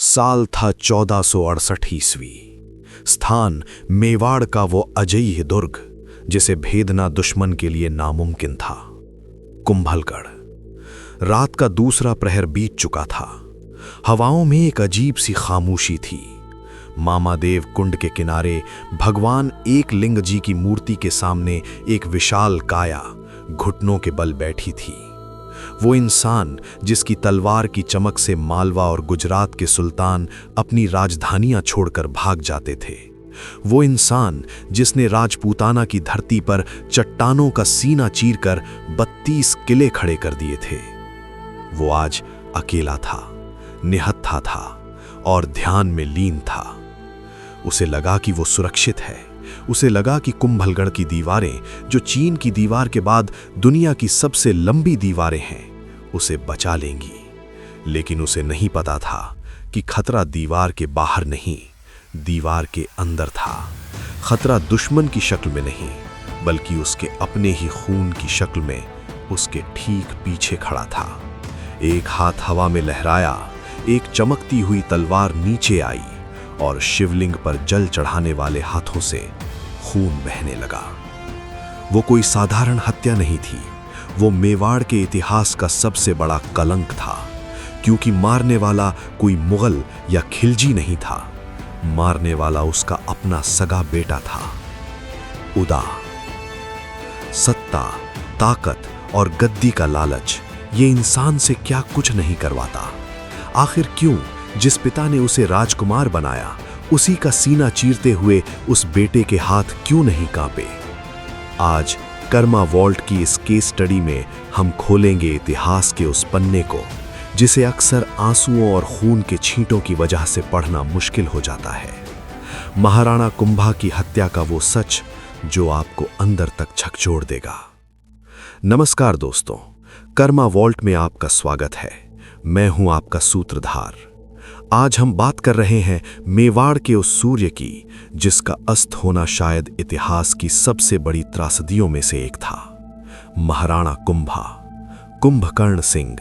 साल था 1468 ईस्वी। स्थान मेवाड़ का वो अजयी दुर्ग जिसे भेदना दुश्मन के लिए नामुमकिन था, कुंभलगढ़। रात का दूसरा प्रहर बीत चुका था। हवाओं में एक अजीब सी खामोशी थी। मामादेव कुंड के किनारे भगवान एक लिंग जी की मूर्ति के सामने एक विशाल काया घुटनों के बल बैठी थी। वो इंसान जिसकी तलवार की चमक से मालवा और गुजरात के सुल्तान अपनी राजधानियां छोड़कर भाग जाते थे। वो इंसान जिसने राजपूताना की धरती पर चट्टानों का सीना चीरकर 32 किले खड़े कर दिए थे। वो आज अकेला था, निहत्था था और ध्यान में लीन था। उसे लगा कि वो सुरक्षित है। उसे लगा कि कुंभलगढ़ की दीवारें, जो चीन की दीवार के बाद दुनिया की सबसे लंबी दीवारें हैं, उसे बचा लेंगी। लेकिन उसे नहीं पता था कि खतरा दीवार के बाहर नहीं, दीवार के अंदर था। खतरा दुश्मन की शक्ल में नहीं, बल्कि उसके अपने ही खून की शक्ल में उसके ठीक पीछे खड़ा था। एक हाथ हवा में लहराया, एक चमकती हुई तलवार नीचे आई और शिवलिंग पर जल चढ़ाने वाले हाथों से खून बहने लगा। वो कोई साधारण हत्या नहीं थी, वो मेवाड़ के इतिहास का सबसे बड़ा कलंक था, क्योंकि मारने वाला कोई मुगल या खिलजी नहीं था। मारने वाला उसका अपना सगा बेटा था, उदा। सत्ता, ताकत और गद्दी का लालच ये इंसान से क्या कुछ नहीं करवाता। आखिर क्यों जिस पिता ने उसे राजकुमार बनाया, उसी का सीना चीरते हुए उस बेटे के हाथ क्यों नहीं कांपे? आज कर्मा वॉल्ट की इस केस स्टडी में हम खोलेंगे इतिहास के उस पन्ने को जिसे अक्सर आंसुओं और खून के छींटों की वजह से पढ़ना मुश्किल हो जाता है। महाराणा कुंभा की हत्या का वो सच जो आपको अंदर तक झकझोर देगा। नमस्कार दोस्तों, कर्मा वॉल्ट में आपका स्वागत है। मैं हूं आपका सूत्रधार। आज हम बात कर रहे हैं मेवाड़ के उस सूर्य की जिसका अस्त होना शायद इतिहास की सबसे बड़ी त्रासदियों में से एक था, महाराणा कुंभा, कुंभकर्ण सिंह।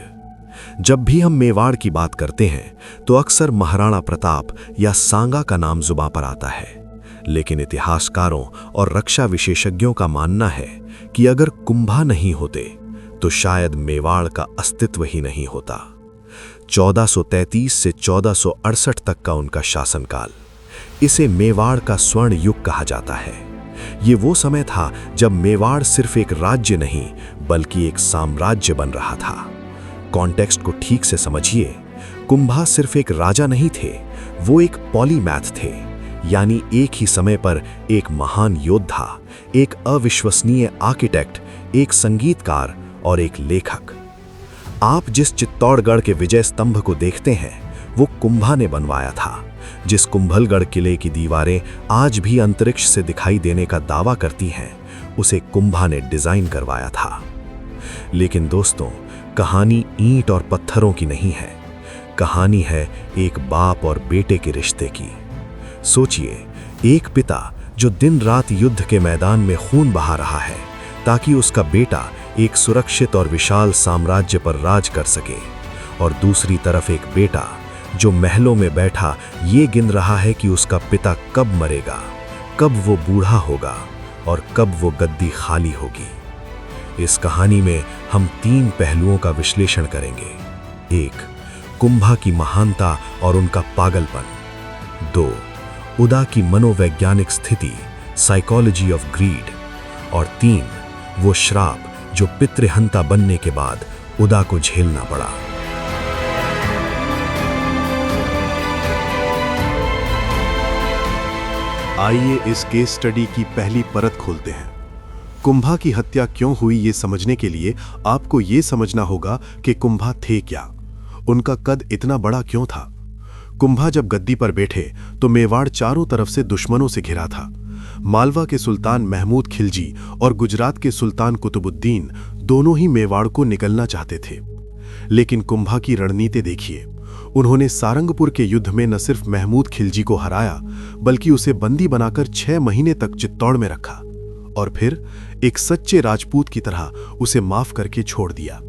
जब भी हम मेवाड़ की बात करते हैं तो अक्सर महाराणा प्रताप या सांगा का नाम जुबां पर आता है, लेकिन इतिहासकारों और रक्षा विशेषज्ञों का मानना है कि अगर कुंभा नहीं होते तो शायद मेवाड़ का अस्तित्व ही नहीं होता। 1433 से 1468 तक का उनका शासनकाल, इसे मेवाड़ का स्वर्ण युग कहा जाता है। ये वो समय था जब मेवाड़ सिर्फ एक राज्य नहीं बल्कि एक साम्राज्य बन रहा था। कॉन्टेक्स्ट को ठीक से समझिए। कुंभा सिर्फ एक राजा नहीं थे, वो एक पॉलीमैथ थे, यानी एक ही समय पर एक महान योद्धा, एक अविश्वसनीय आर्किटेक्ट, एक संगीतकार और एक लेखक। आप जिस चित्तौड़गढ़ के विजय स्तंभ को देखते हैं वो कुंभा ने बनवाया था। जिस कुंभलगढ़ किले की दीवारें आज भी अंतरिक्ष से दिखाई देने का दावा करती हैं, उसे कुंभा ने डिजाइन करवाया था। लेकिन दोस्तों, कहानी ईंट और पत्थरों की नहीं है। कहानी है एक बाप और बेटे के रिश्ते की। सोचिए, एक पिता जो दिन रात युद्ध के मैदान में खून बहा रहा है ताकि उसका बेटा एक सुरक्षित और विशाल साम्राज्य पर राज कर सके, और दूसरी तरफ एक बेटा जो महलों में बैठा ये गिन रहा है कि उसका पिता कब मरेगा, कब वो बूढ़ा होगा और कब वो गद्दी खाली होगी। इस कहानी में हम 3 पहलुओं का विश्लेषण करेंगे। 1. कुंभा की महानता और उनका पागलपन। 2. उदा की मनोवैज्ञानिक स्थिति, साइकोलॉजी ऑफ ग्रीड। और 3. वो श्राप जो पितृहंता बनने के बाद उदा को झेलना पड़ा। आइए इस केस स्टडी की पहली परत खोलते हैं। कुंभा की हत्या क्यों हुई ये समझने के लिए आपको ये समझना होगा कि कुंभा थे क्या, उनका कद इतना बड़ा क्यों था। कुंभा जब गद्दी पर बैठे तो मेवाड़ चारों तरफ से दुश्मनों से घिरा था। मालवा के सुल्तान महमूद खिलजी और गुजरात के सुल्तान कुतुबुद्दीन दोनों ही मेवाड़ को निगलना चाहते थे। लेकिन कुंभा की रणनीति देखिए। उन्होंने सारंगपुर के युद्ध में न सिर्फ महमूद खिलजी को हराया बल्कि उसे बंदी बनाकर 6 महीने तक चित्तौड़ में रखा और फिर एक सच्चे राजपूत की तरह उसे माफ करके छोड़ दिया।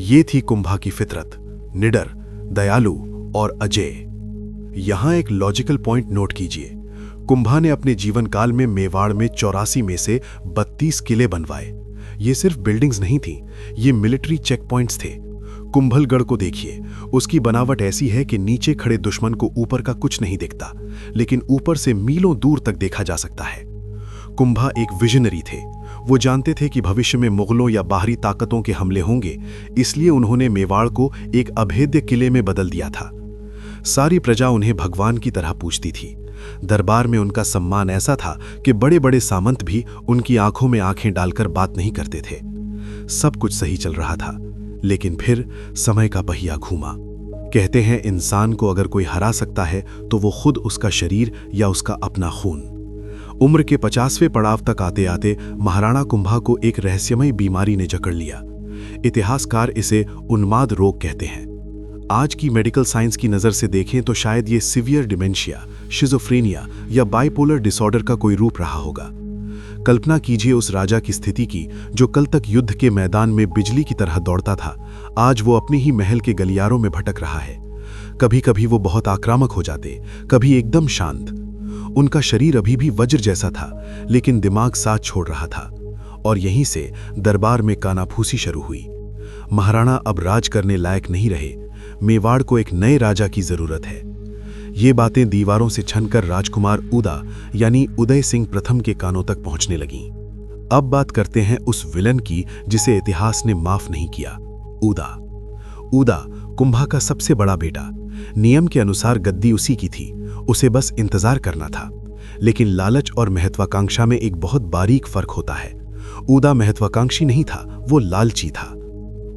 ये थी कुंभा की फितरत, निडर, दयालु और अजय। यहाँ एक लॉजिकल पॉइंट नोट कीजिए। कुंभा ने अपने जीवन काल में मेवाड़ में 84 में से 32 किले बनवाए। ये सिर्फ बिल्डिंग्स नहीं थी, ये मिलिट्री चेक पॉइंट्स थे। कुंभलगढ़ को देखिए, उसकी बनावट ऐसी है कि नीचे खड़े दुश्मन को ऊपर का कुछ नहीं दिखता, लेकिन ऊपर से मीलों दूर तक देखा जा सकता है। कुंभा एक विजनरी थे। वो जानते थे कि भविष्य में मुगलों या बाहरी ताकतों के हमले होंगे, इसलिए उन्होंने मेवाड़ को एक अभेद्य किले में बदल दिया था। सारी प्रजा उन्हें भगवान की तरह पूजती थी। दरबार में उनका सम्मान ऐसा था कि बड़े बड़े सामंत भी उनकी आंखों में आंखें डालकर बात नहीं करते थे। सब कुछ सही चल रहा था, लेकिन फिर समय का पहिया घूमा। कहते हैं इंसान को अगर कोई हरा सकता है तो वो खुद उसका शरीर या उसका अपना खून। उम्र के 50वें पड़ाव तक आते आते महाराणा कुंभा को एक रहस्यमय बीमारी ने जकड़ लिया। इतिहासकार इसे उन्माद रोग कहते हैं। आज की मेडिकल साइंस की नज़र से देखें तो शायद ये सिवियर डिमेंशिया, शिज़ोफ्रेनिया या बाइपोलर डिसऑर्डर का कोई रूप रहा होगा। कल्पना कीजिए उस राजा की स्थिति की जो कल तक युद्ध के मैदान में बिजली की तरह दौड़ता था, आज वो अपने ही महल के गलियारों में भटक रहा है। कभी कभी वो बहुत आक्रामक हो जाते, कभी एकदम शांत। उनका शरीर अभी भी वज्र जैसा था, लेकिन दिमाग साथ छोड़ रहा था। और यहीं से दरबार में कानाफूसी शुरू हुई। महाराणा अब राज करने लायक नहीं रहे। मेवाड़ को एक नए राजा की जरूरत है। ये बातें दीवारों से छनकर राजकुमार उदा यानी उदय सिंह प्रथम के कानों तक पहुंचने लगीं। अब बात करते हैं उस विलन की जिसे इतिहास ने माफ नहीं किया, उदा। उदा कुंभा का सबसे बड़ा बेटा। नियम के अनुसार गद्दी उसी की थी, उसे बस इंतजार करना था। लेकिन लालच और महत्वाकांक्षा में एक बहुत बारीक फर्क होता है। उदा महत्वाकांक्षी नहीं था, वो लालची था।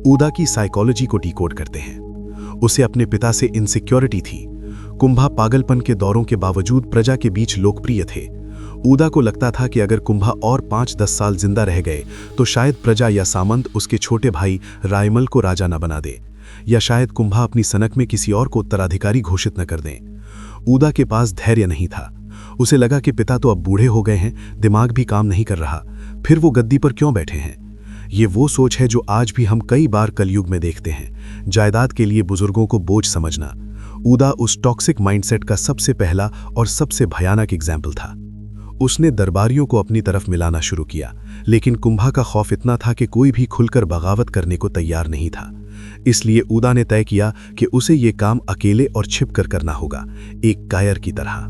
उदा की साइकोलॉजी को डिकोड करते हैं। उसे अपने पिता से इनसिक्योरिटी थी। कुंभा पागलपन के दौरों के बावजूद प्रजा के बीच लोकप्रिय थे। उदा को लगता था कि अगर कुंभा और 5-10 साल जिंदा रह गए तो शायद प्रजा या सामंत उसके छोटे भाई रायमल को राजा न बना दे, या शायद कुंभा अपनी सनक में किसी और को उत्तराधिकारी घोषित न कर दें। उदा के पास धैर्य नहीं था। उसे लगा कि पिता तो अब बूढ़े हो गए हैं, दिमाग भी काम नहीं कर रहा, फिर वो गद्दी पर क्यों बैठे हैं। ये वो सोच है जो आज भी हम कई बार कलयुग में देखते हैं, जायदाद के लिए बुजुर्गों को बोझ समझना। उदा उस टॉक्सिक माइंडसेट का सबसे पहला और सबसे भयानक एग्जाम्पल था। उसने दरबारियों को अपनी तरफ मिलाना शुरू किया, लेकिन कुंभा का खौफ इतना था कि कोई भी खुलकर बगावत करने को तैयार नहीं था। इसलिए उदा ने तय किया कि उसे ये काम अकेले और छिपकर करना होगा, एक कायर की तरह।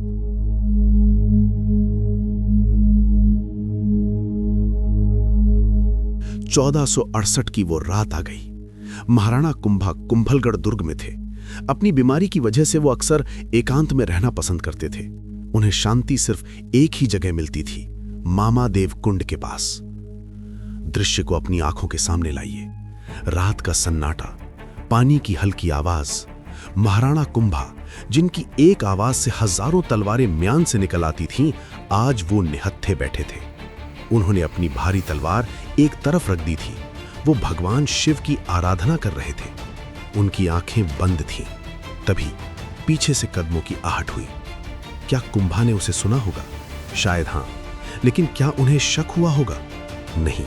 (1468) की वो रात आ गई। महाराणा कुंभा कुंभलगढ़ दुर्ग में थे। अपनी बीमारी की वजह से वो अक्सर एकांत में रहना पसंद करते थे। उन्हें शांति सिर्फ एक ही जगह मिलती थी, मामा देव कुंड के पास। दृश्य को अपनी आंखों के सामने लाइए। रात का सन्नाटा, पानी की हल्की आवाज। महाराणा कुंभा, जिनकी एक आवाज से हजारों तलवारें म्यान से निकल आती थीं, आज वो निहत्थे बैठे थे। उन्होंने अपनी भारी तलवार एक तरफ रख दी थी। वो भगवान शिव की आराधना कर रहे थे। उनकी आंखें बंद थीं। तभी पीछे से कदमों की आहट हुई। क्या कुंभा ने उसे सुना होगा? शायद हां, लेकिन क्या उन्हें शक हुआ होगा? नहीं,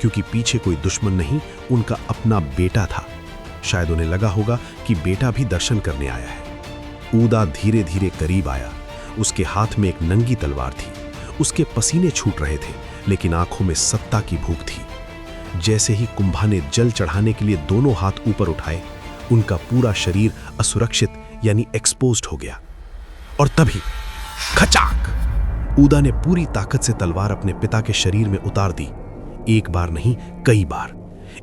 क्योंकि पीछे कोई दुश्मन नहीं, उनका अपना बेटा था। शायद उन्हें लगा होगा कि बेटा भी दर्शन करने आया है। उदा धीरे धीरे करीब आया। उसके हाथ में एक नंगी तलवार थी। उसके पसीने छूट रहे थे, लेकिन आंखों में सत्ता की भूख थी। जैसे ही कुंभा ने जल चढ़ाने के लिए दोनों हाथ ऊपर उठाए, उनका पूरा शरीर असुरक्षित यानी एक्सपोज्ड हो गया। और तभी खचाक! उदा ने पूरी ताकत से तलवार अपने पिता के शरीर में उतार दी। एक बार नहीं, कई बार।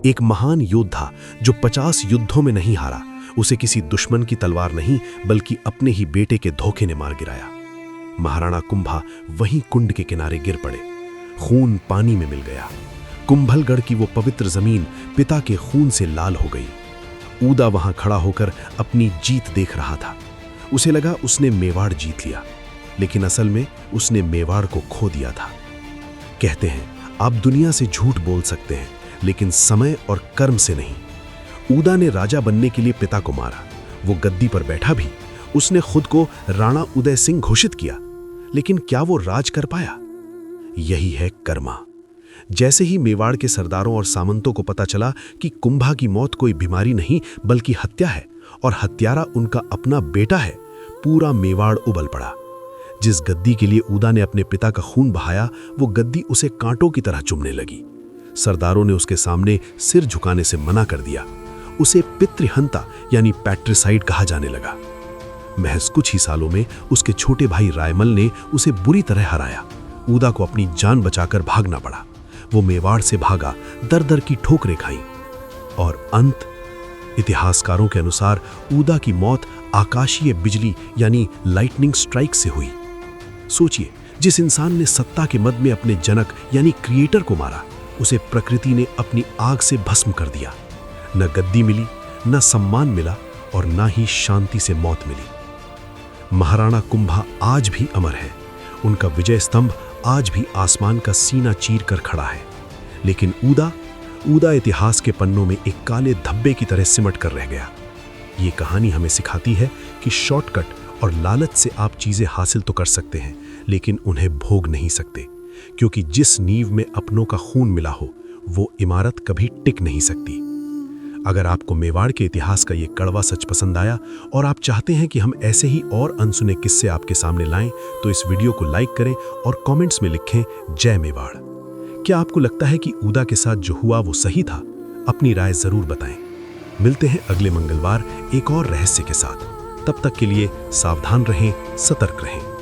एक महान योद्धा जो 50 युद्धों में नहीं हारा, उसे किसी दुश्मन की तलवार नहीं बल्कि अपने ही बेटे के धोखे ने मार गिराया। महाराणा कुंभा वहीं कुंड के किनारे गिर पड़े। खून पानी में मिल गया। कुंभलगढ़ की वो पवित्र जमीन पिता के खून से लाल हो गई। उदा वहां खड़ा होकर अपनी जीत देख रहा था। उसे लगा उसने मेवाड़ जीत लिया, लेकिन असल में उसने मेवाड़ को खो दिया था। कहते हैं आप दुनिया से झूठ बोल सकते हैं, लेकिन समय और कर्म से नहीं। उदा ने राजा बनने के लिए पिता को मारा। वो गद्दी पर बैठा भी। उसने खुद को राणा उदय सिंह घोषित किया, लेकिन क्या वो राज कर पाया? यही है कर्मा। जैसे ही मेवाड़ के सरदारों और सामंतों को पता चला कि कुंभा की मौत कोई बीमारी नहीं बल्कि हत्या है और हत्यारा उनका अपना बेटा है, पूरा मेवाड़ उबल पड़ा। जिस गद्दी के लिए ऊदा ने अपने पिता का खून बहाया, वो गद्दी उसे कांटों की तरह चुभने लगी। सरदारों ने उसके सामने सिर झुकाने से मना कर दिया। उसे पितृहंता यानी पैट्रिसाइड कहा जाने लगा। महज कुछ ही सालों में उसके छोटे भाई रायमल ने उसे बुरी तरह हराया। ऊदा को अपनी जान बचाकर भागना पड़ा। वो मेवाड़ से भागा, दर दर की ठोकरें खाईं और अंत इतिहासकारों के अनुसार ऊदा की मौत आकाशीय बिजली यानी लाइटनिंग स्ट्राइक से हुई। सोचिए, जिस इंसान ने सत्ता के मद में अपने जनक यानी क्रिएटर को मारा, उसे प्रकृति ने अपनी आग से भस्म कर दिया। न गद्दी मिली, न सम्मान मिला और न ही शांति से मौत मिली। महाराणा कुंभा आज भी अमर है। उनका विजय स्तंभ आज भी आसमान का सीना चीर कर खड़ा है। लेकिन ऊदा इतिहास के पन्नों में एक काले धब्बे की तरह सिमट कर रह गया। ये कहानी हमें सिखाती है कि शॉर्टकट और लालच से आप चीजें हासिल तो कर सकते हैं, लेकिन उन्हें भोग नहीं सकते, क्योंकि जिस नींव में अपनों का खून मिला हो, वो इमारत कभी टिक नहीं सकती। अगर आपको मेवाड़ के इतिहास का ये कड़वा सच पसंद आया और आप चाहते हैं कि हम ऐसे ही और अनसुने किस्से आपके सामने लाएं, तो इस वीडियो को लाइक करें और कमेंट्स में लिखें जय मेवाड़। क्या आपको लगता है कि ऊदा के साथ जो हुआ वो सही था? अपनी राय जरूर बताएं। मिलते हैं अगले मंगलवार एक और रहस्य के साथ। तब तक के लिए सावधान रहें, सतर्क रहें।